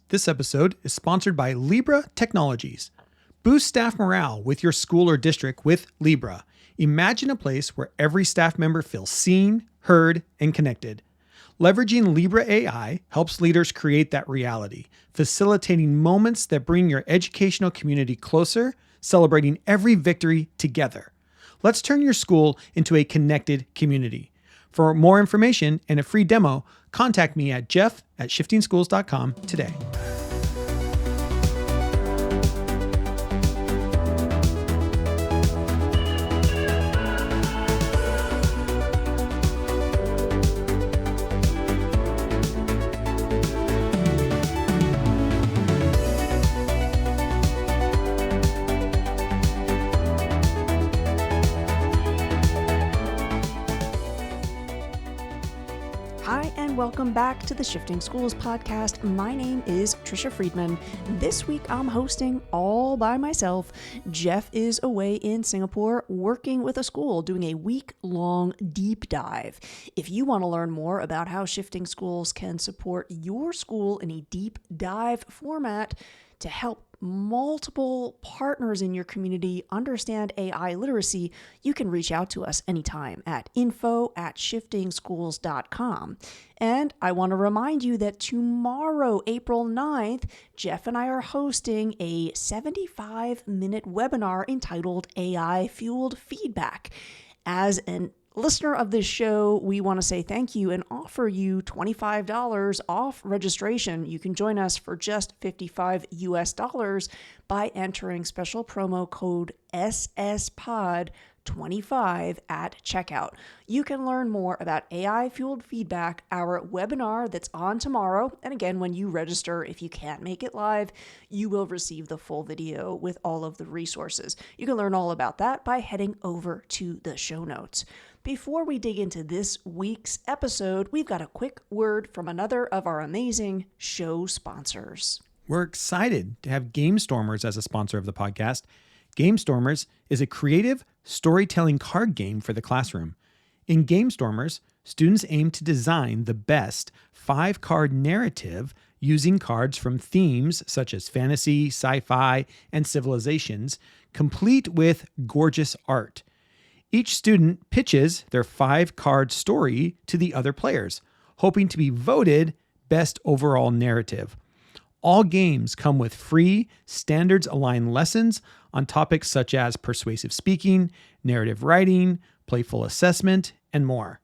This episode is sponsored by Lebra Technologies. Boost staff morale with your school or district with Lebra. Imagine a place where every staff member feels seen, heard, and connected. Leveraging Lebra AI helps leaders create that reality, facilitating moments that bring your educational community closer, celebrating every victory together. Let's turn your school into a connected community. For more information and a free demo, contact me at jeff@shiftingschools.com today. Welcome back to the Shifting Schools podcast. My name is Tricia Friedman. This week I'm hosting all by myself. Jeff is away in Singapore working with a school doing a week-long deep dive. If you want to learn more about how Shifting Schools can support your school in a deep dive format to help multiple partners in your community understand AI literacy, you can reach out to us anytime at info@shiftingschools.com. And I want to remind you that tomorrow, April 9th, Jeff and I are hosting a 75-minute webinar entitled AI-Fueled Feedback. As an listener of this show, we want to say thank you and offer you $25 off registration. You can join us for just $55 by entering special promo code SSPOD25 at checkout. You can learn more about AI-Fueled Feedback, our webinar that's on tomorrow. And again, when you register, if you can't make it live, you will receive the full video with all of the resources. You can learn all about that by heading over to the show notes. Before we dig into this week's episode, we've got a quick word from another of our amazing show sponsors. We're excited to have Gamestormers as a sponsor of the podcast. Gamestormers is a creative storytelling card game for the classroom. In Gamestormers, students aim to design the best 5-card narrative using cards from themes such as fantasy, sci-fi, and civilizations, complete with gorgeous art. Each student pitches their 5-card story to the other players, hoping to be voted best overall narrative. All games come with free, standards-aligned lessons on topics such as persuasive speaking, narrative writing, playful assessment, and more.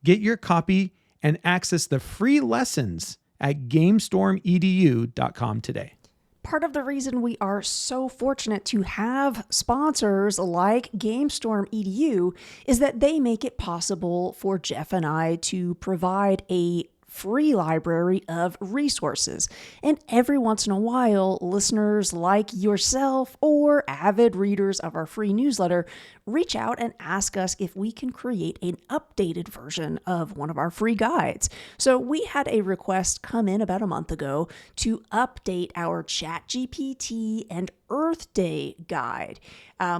Get your copy and access the free lessons at Gamestorm EDU.com today. Part of the reason we are so fortunate to have sponsors like Gamestorm EDU is that they make it possible for Jeff and I to provide a free library of resources. And every once in a while, listeners like yourself or avid readers of our free newsletter reach out and ask us if we can create an updated version of one of our free guides. So we had a request come in about a month ago to update our ChatGPT and Earth Day guide.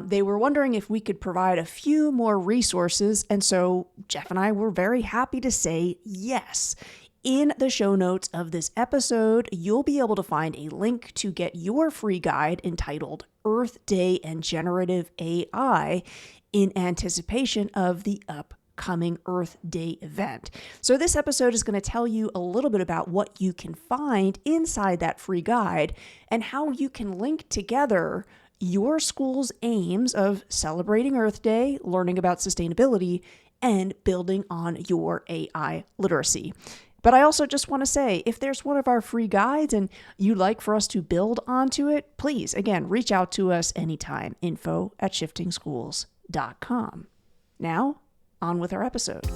They were wondering if we could provide a few more resources, and so Jeff and I were very happy to say yes. In the show notes of this episode, you'll be able to find a link to get your free guide entitled Earth Day and Generative AI in anticipation of the upcoming Earth Day event. So this episode is going to tell you a little bit about what you can find inside that free guide and how you can link together your school's aims of celebrating Earth Day, learning about sustainability, and building on your AI literacy. But I also just want to say, if there's one of our free guides and you'd like for us to build onto it, please, again, reach out to us anytime. info@shiftingschools.com. Now, on with our episode.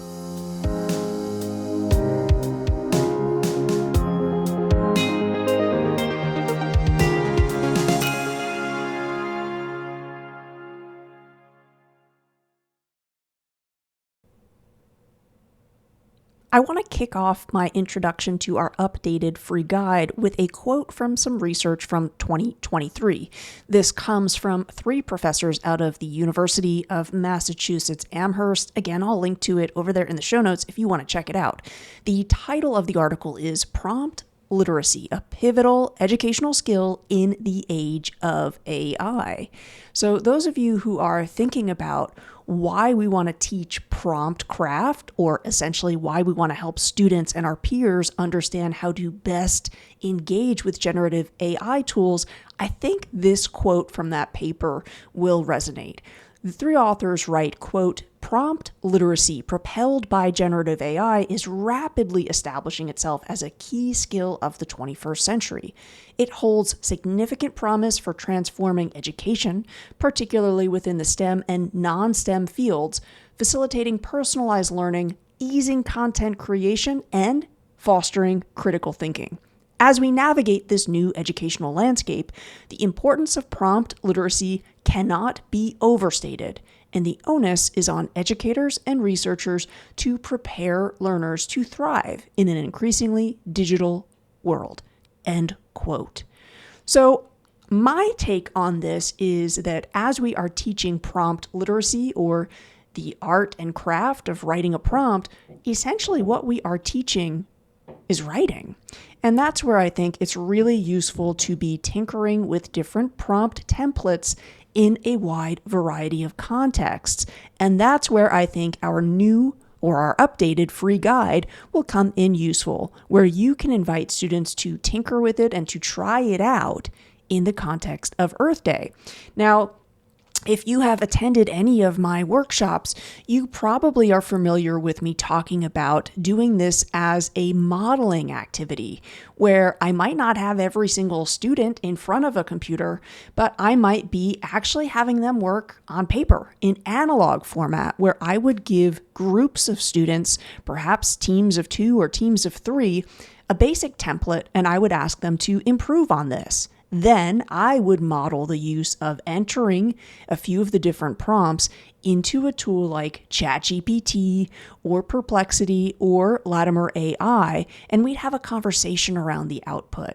I want to kick off my introduction to our updated free guide with a quote from some research from 2023. This comes from 3 professors out of the University of Massachusetts Amherst. Again, I'll link to it over there in the show notes if you want to check it out. The title of the article is Prompt literacy, a pivotal educational skill in the age of AI. So those of you who are thinking about why we want to teach prompt craft, or essentially why we want to help students and our peers understand how to best engage with generative AI tools, I think this quote from that paper will resonate. The three authors write, quote, "Prompt literacy propelled by generative AI is rapidly establishing itself as a key skill of the 21st century. It holds significant promise for transforming education, particularly within the STEM and non-STEM fields, facilitating personalized learning, easing content creation, and fostering critical thinking. As we navigate this new educational landscape, the importance of prompt literacy cannot be overstated, and the onus is on educators and researchers to prepare learners to thrive in an increasingly digital world." End quote. So my take on this is that as we are teaching prompt literacy, or the art and craft of writing a prompt, essentially what we are teaching is writing. And that's where I think it's really useful to be tinkering with different prompt templates in a wide variety of contexts. And that's where I think our new or our updated free guide will come in useful, where you can invite students to tinker with it and to try it out in the context of Earth Day. Now, if you have attended any of my workshops, you probably are familiar with me talking about doing this as a modeling activity, where I might not have every single student in front of a computer, but I might be actually having them work on paper in analog format, where I would give groups of students, perhaps teams of 2 or teams of 3, a basic template, and I would ask them to improve on this. Then I would model the use of entering a few of the different prompts into a tool like ChatGPT or Perplexity or Latimer AI, and we'd have a conversation around the output.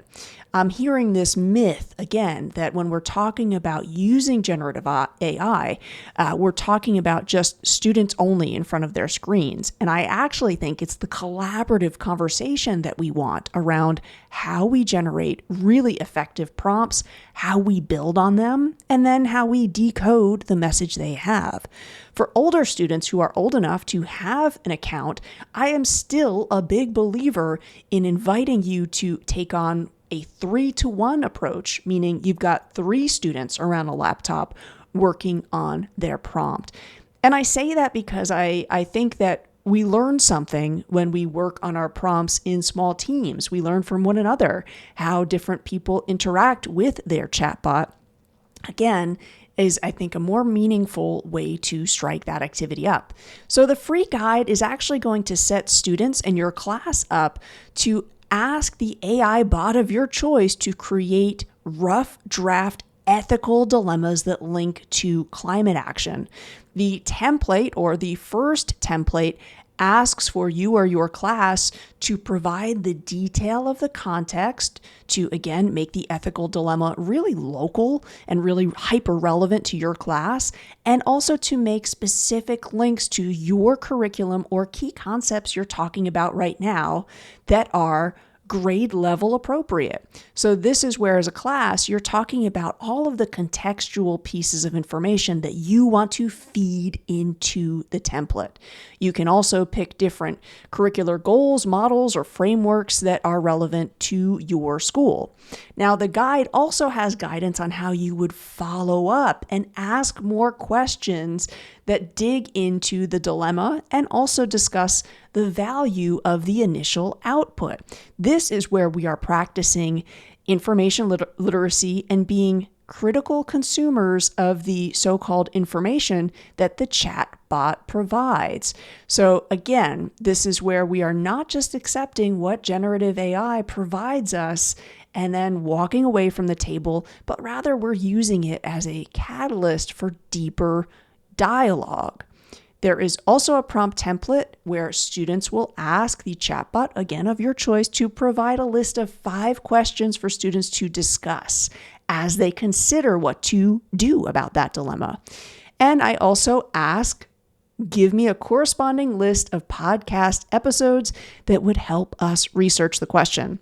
I'm hearing this myth again that when we're talking about using generative AI, we're talking about just students only in front of their screens. And I actually think it's the collaborative conversation that we want around how we generate really effective prompts, how we build on them, and then how we decode the message they have. For older students who are old enough to have an account, I am still a big believer in inviting you to take on a 3-to-1 approach, meaning you've got 3 students around a laptop working on their prompt. And I say that because I think that we learn something when we work on our prompts in small teams. We learn from one another how different people interact with their chatbot. Again, is I think a more meaningful way to strike that activity up. So the free guide is actually going to set students and your class up to ask the AI bot of your choice to create rough draft ethical dilemmas that link to climate action. The template, or the first template, asks for you or your class to provide the detail of the context to, again, make the ethical dilemma really local and really hyper relevant to your class, and also to make specific links to your curriculum or key concepts you're talking about right now that are grade level appropriate. So this is where, as a class, you're talking about all of the contextual pieces of information that you want to feed into the template. You can also pick different curricular goals, models, or frameworks that are relevant to your school. Now, the guide also has guidance on how you would follow up and ask more questions that dig into the dilemma and also discuss the value of the initial output. This is where we are practicing information literacy and being critical consumers of the so-called information that the chatbot provides. So again, this is where we are not just accepting what generative AI provides us and then walking away from the table, but rather we're using it as a catalyst for deeper dialogue. There is also a prompt template where students will ask the chatbot, again of your choice, to provide a list of 5 questions for students to discuss as they consider what to do about that dilemma. And I also ask, give me a corresponding list of podcast episodes that would help us research the question.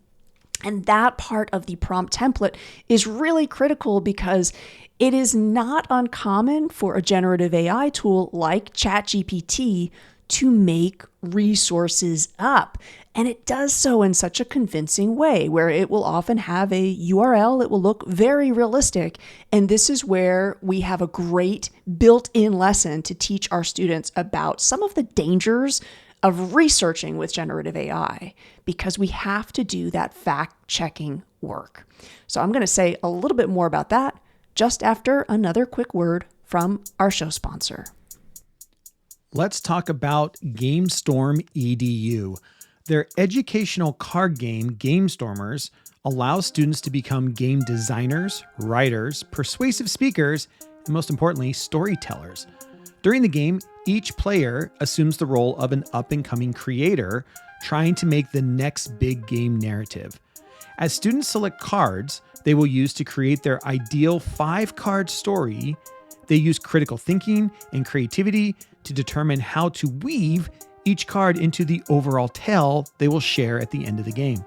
And that part of the prompt template is really critical because it is not uncommon for a generative AI tool like ChatGPT to make resources up. And it does so in such a convincing way where it will often have a URL. It will look very realistic. And this is where we have a great built-in lesson to teach our students about some of the dangers of researching with generative AI, because we have to do that fact-checking work. So I'm going to say a little bit more about that just after another quick word from our show sponsor. Let's talk about Gamestorm EDU. Their educational card game, Gamestormers, allows students to become game designers, writers, persuasive speakers, and most importantly, storytellers. During the game, each player assumes the role of an up-and-coming creator trying to make the next big game narrative. As students select cards they will use to create their ideal 5-card story, they use critical thinking and creativity to determine how to weave each card into the overall tale they will share at the end of the game.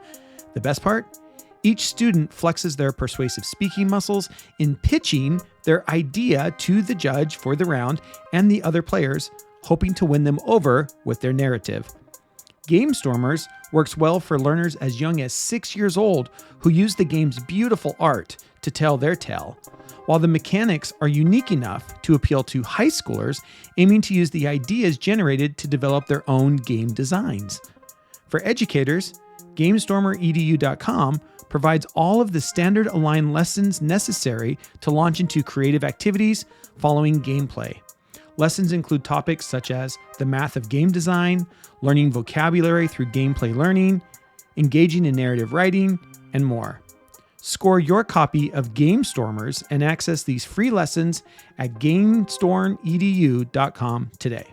The best part? Each student flexes their persuasive speaking muscles in pitching their idea to the judge for the round and the other players, hoping to win them over with their narrative. Gamestormers works well for learners as young as 6 years old who use the game's beautiful art to tell their tale, while the mechanics are unique enough to appeal to high schoolers aiming to use the ideas generated to develop their own game designs. For educators, GamestormerEDU.com provides all of the standard aligned lessons necessary to launch into creative activities following gameplay. Lessons include topics such as the math of game design, learning vocabulary through gameplay learning, engaging in narrative writing, and more. Score your copy of Gamestormers and access these free lessons at GamestormEDU.com today.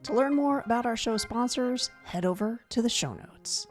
To learn more about our show sponsors, head over to the show notes.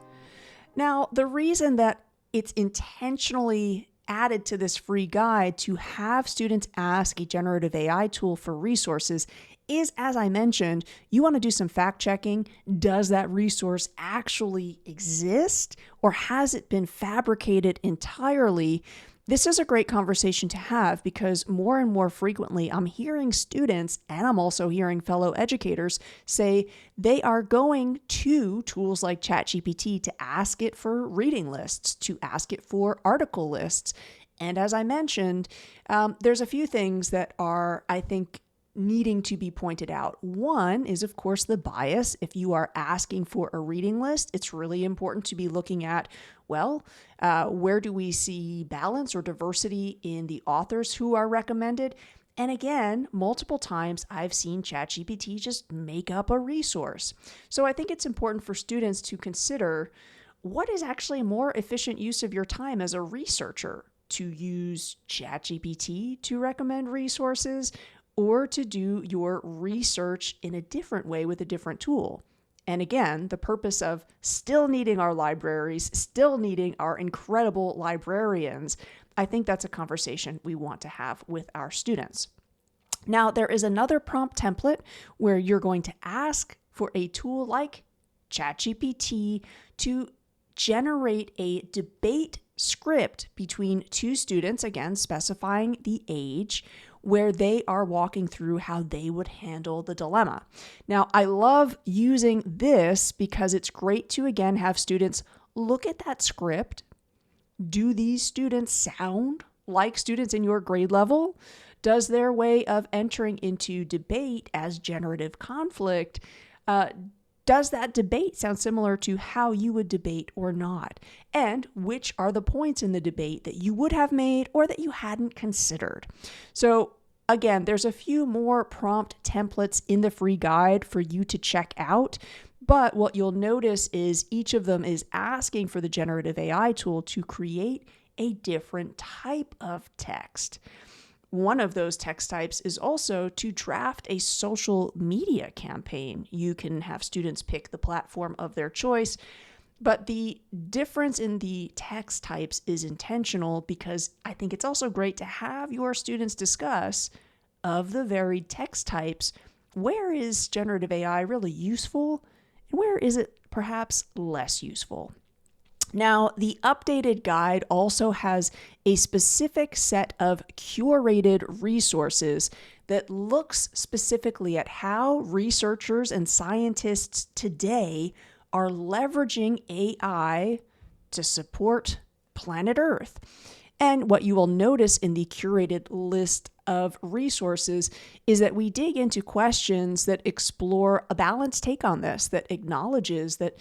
Now, the reason that it's intentionally added to this free guide to have students ask a generative AI tool for resources is, as I mentioned, you want to do some fact checking. Does that resource actually exist, or has it been fabricated entirely? This is a great conversation to have because more and more frequently I'm hearing students, and I'm also hearing fellow educators, say they are going to tools like ChatGPT to ask it for reading lists, to ask it for article lists. And as I mentioned, there's a few things that are, I think, needing to be pointed out. One is, of course, the bias. If you are asking for a reading list, it's really important to be looking at, where do we see balance or diversity in the authors who are recommended? And again, multiple times I've seen ChatGPT just make up a resource. So I think it's important for students to consider what is actually a more efficient use of your time as a researcher, to use ChatGPT to recommend resources, or to do your research in a different way with a different tool. And again, the purpose of still needing our libraries, still needing our incredible librarians, I think that's a conversation we want to have with our students. Now, there is another prompt template where you're going to ask for a tool like ChatGPT to generate a debate script between two students, again, specifying the age, where they are walking through how they would handle the dilemma. Now, I love using this because it's great to, again, have students look at that script. Do these students sound like students in your grade level? Does their way of entering into debate as generative conflict, does that debate sound similar to how you would debate or not? And which are the points in the debate that you would have made or that you hadn't considered? So again, there's a few more prompt templates in the free guide for you to check out. But what you'll notice is each of them is asking for the generative AI tool to create a different type of text. One of those text types is also to draft a social media campaign. You can have students pick the platform of their choice, but the difference in the text types is intentional because I think it's also great to have your students discuss, of the varied text types, where is generative AI really useful and where is it perhaps less useful. Now, the updated guide also has a specific set of curated resources that looks specifically at how researchers and scientists today are leveraging AI to support planet Earth. And what you will notice in the curated list of resources is that we dig into questions that explore a balanced take on this, that acknowledges that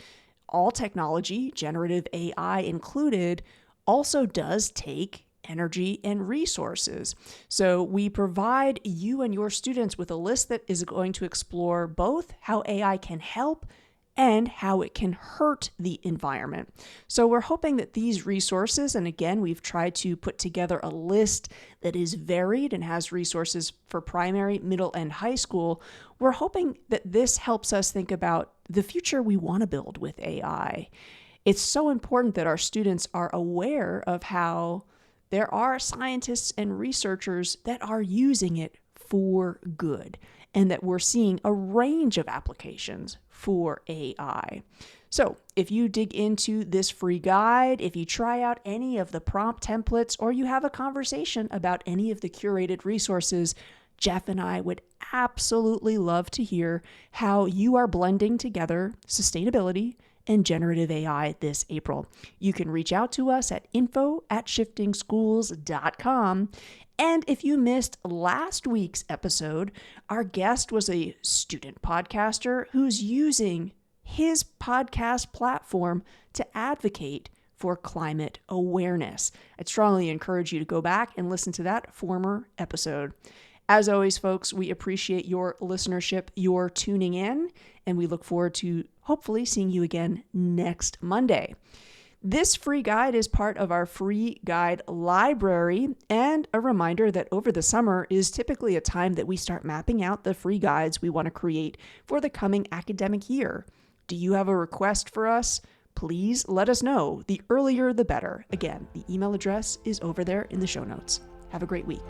all technology, generative AI included, also does take energy and resources. So we provide you and your students with a list that is going to explore both how AI can help and how it can hurt the environment. So we're hoping that these resources, and again, we've tried to put together a list that is varied and has resources for primary, middle, and high school. We're hoping that this helps us think about the future we want to build with AI. It's so important that our students are aware of how there are scientists and researchers that are using it for good, and that we're seeing a range of applications for AI. So if you dig into this free guide, if you try out any of the prompt templates, or you have a conversation about any of the curated resources, Jeff and I would absolutely love to hear how you are blending together sustainability and generative AI this April. You can reach out to us at info@shiftingschools.com. And if you missed last week's episode, our guest was a student podcaster who's using his podcast platform to advocate for climate awareness. I'd strongly encourage you to go back and listen to that former episode. As always, folks, we appreciate your listenership, your tuning in, and we look forward to hopefully seeing you again next Monday. This free guide is part of our free guide library, and a reminder that over the summer is typically a time that we start mapping out the free guides we want to create for the coming academic year. Do you have a request for us? Please let us know. The earlier, the better. Again, the email address is over there in the show notes. Have a great week.